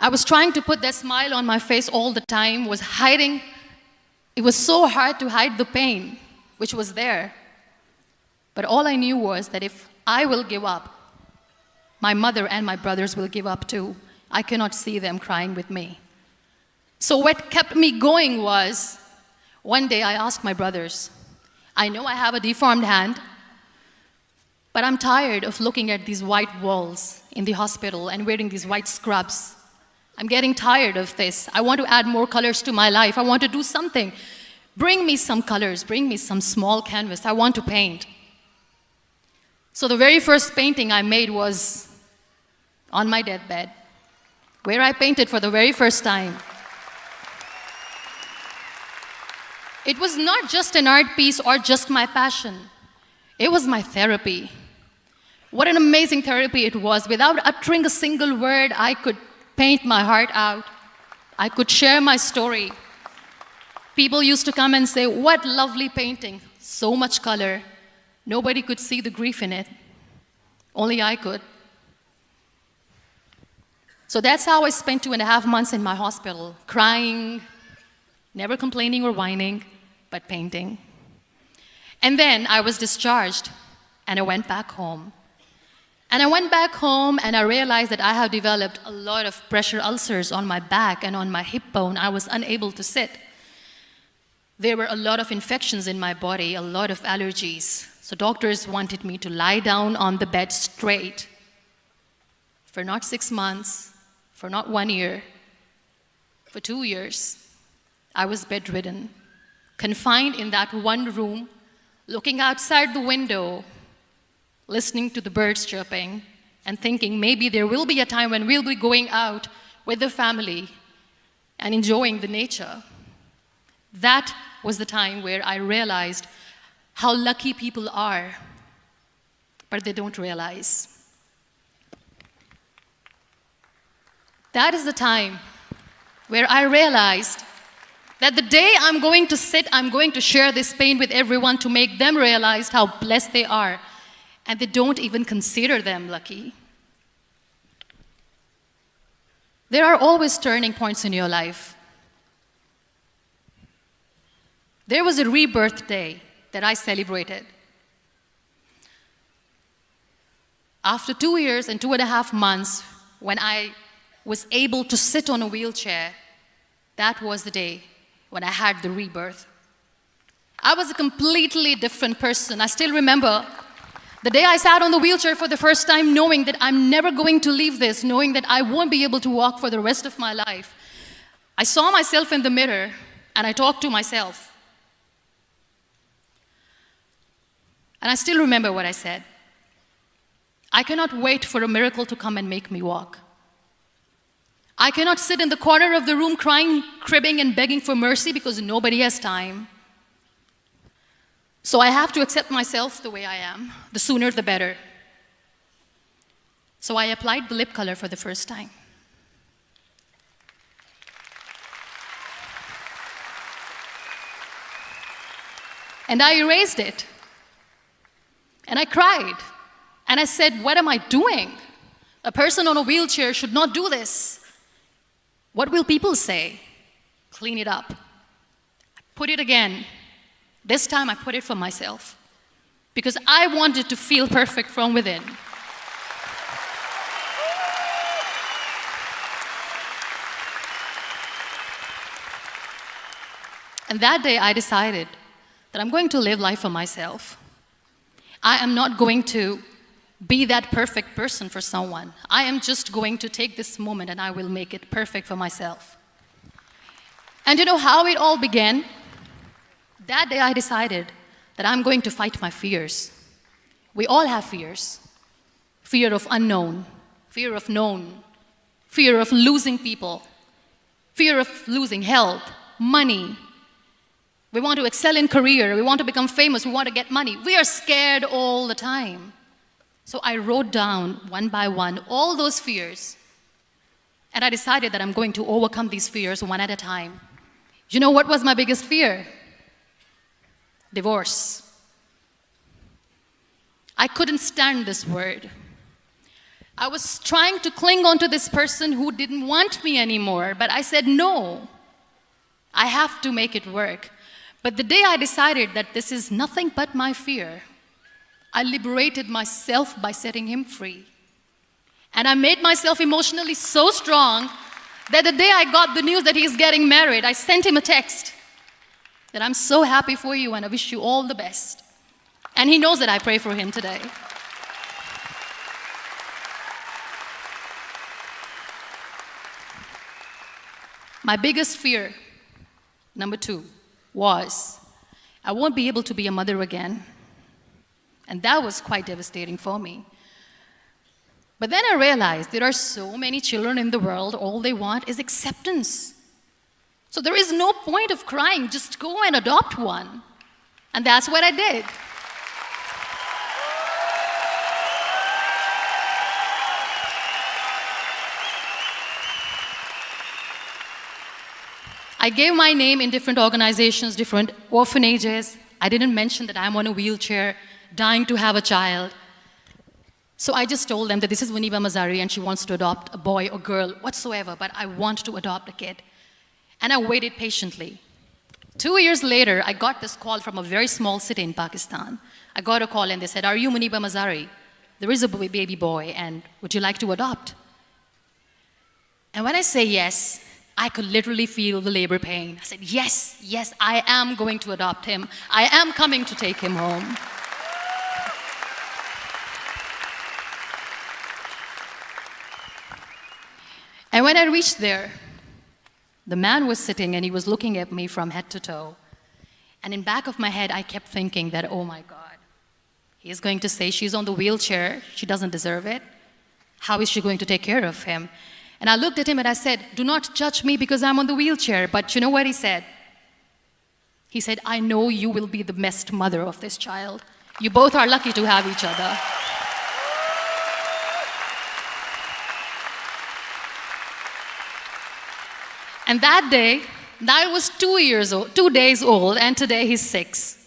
I was trying to put that smile on my face all the time, was hiding. It was so hard to hide the pain, which was there. But all I knew was that if I will give up, my mother and my brothers will give up too. I cannot see them crying with me. So what kept me going was, one day I asked my brothers, I know I have a deformed hand, but I'm tired of looking at these white walls in the hospital and wearing these white scrubs. I'm getting tired of this. I want to add more colors to my life. I want to do something. Bring me some colors. Bring me some small canvas. I want to paint. So the very first painting I made was on my deathbed, where I painted for the very first time. It was not just an art piece or just my passion. It was my therapy. What an amazing therapy it was. Without uttering a single word, I could paint my heart out. I could share my story. People used to come and say, what lovely painting, so much color. Nobody could see the grief in it. Only I could. So that's how I spent 2.5 months in my hospital, crying, never complaining or whining, but painting. And then I was discharged, and I went back home. And I went back home, and I realized that I have developed a lot of pressure ulcers on my back and on my hip bone. I was unable to sit. There were a lot of infections in my body, a lot of allergies. So doctors wanted me to lie down on the bed straight for not 6 months, for not 1 year, for 2 years. I was bedridden, confined in that one room, looking outside the window, listening to the birds chirping, and thinking maybe there will be a time when we'll be going out with the family and enjoying the nature. That was the time where I realized how lucky people are, but they don't realize. That is the time where I realized that the day I'm going to sit, I'm going to share this pain with everyone to make them realize how blessed they are, and they don't even consider them lucky. There are always turning points in your life. There was a rebirth day that I celebrated. After 2 years and 2.5 months, when I was able to sit on a wheelchair, that was the day when I had the rebirth. I was a completely different person. I still remember the day I sat on the wheelchair for the first time, knowing that I'm never going to leave this, knowing that I won't be able to walk for the rest of my life. I saw myself in the mirror, and I talked to myself. And I still remember what I said. I cannot wait for a miracle to come and make me walk. I cannot sit in the corner of the room crying, cribbing, and begging for mercy because nobody has time. So I have to accept myself the way I am. The sooner, the better. So I applied the lip color for the first time. And I erased it. And I cried. And I said, what am I doing? A person on a wheelchair should not do this. What will people say? Clean it up. I put it again. This time I put it for myself. Because I wanted to feel perfect from within. And that day I decided that I'm going to live life for myself. I am not going to be that perfect person for someone. I am just going to take this moment and I will make it perfect for myself. And you know how it all began? That day I decided that I'm going to fight my fears. We all have fears. Fear of unknown, fear of known, fear of losing people, fear of losing health, money. We want to excel in career, we want to become famous, we want to get money. We are scared all the time. So I wrote down one by one all those fears. And I decided that I'm going to overcome these fears one at a time. You know what was my biggest fear? Divorce. I couldn't stand this word. I was trying to cling on to this person who didn't want me anymore, but I said, no, I have to make it work. But the day I decided that this is nothing but my fear, I liberated myself by setting him free. And I made myself emotionally so strong that the day I got the news that he's getting married, I sent him a text that I'm so happy for you and I wish you all the best. And he knows that I pray for him today. My biggest fear, number 2, was I won't be able to be a mother again. And that was quite devastating for me. But then I realized there are so many children in the world, all they want is acceptance. So there is no point of crying, just go and adopt one. And that's what I did. I gave my name in different organizations, different orphanages. I didn't mention that I'm on a wheelchair, dying to have a child. So I just told them that this is Muniba Mazari and she wants to adopt a boy or girl, whatsoever, but I want to adopt a kid. And I waited patiently. 2 years later, I got this call from a very small city in Pakistan. I got a call and they said, are you Muniba Mazari? There is a baby boy and would you like to adopt? And when I say yes, I could literally feel the labor pain. I said, yes, yes, I am going to adopt him. I am coming to take him home. And when I reached there, the man was sitting and he was looking at me from head to toe. And in back of my head, I kept thinking that, oh my God, he's going to say she's on the wheelchair, she doesn't deserve it. How is she going to take care of him? And I looked at him and I said, do not judge me because I'm on the wheelchair. But you know what he said? He said, I know you will be the best mother of this child. You both are lucky to have each other. And that day, I was 2 days old, and today he's 6.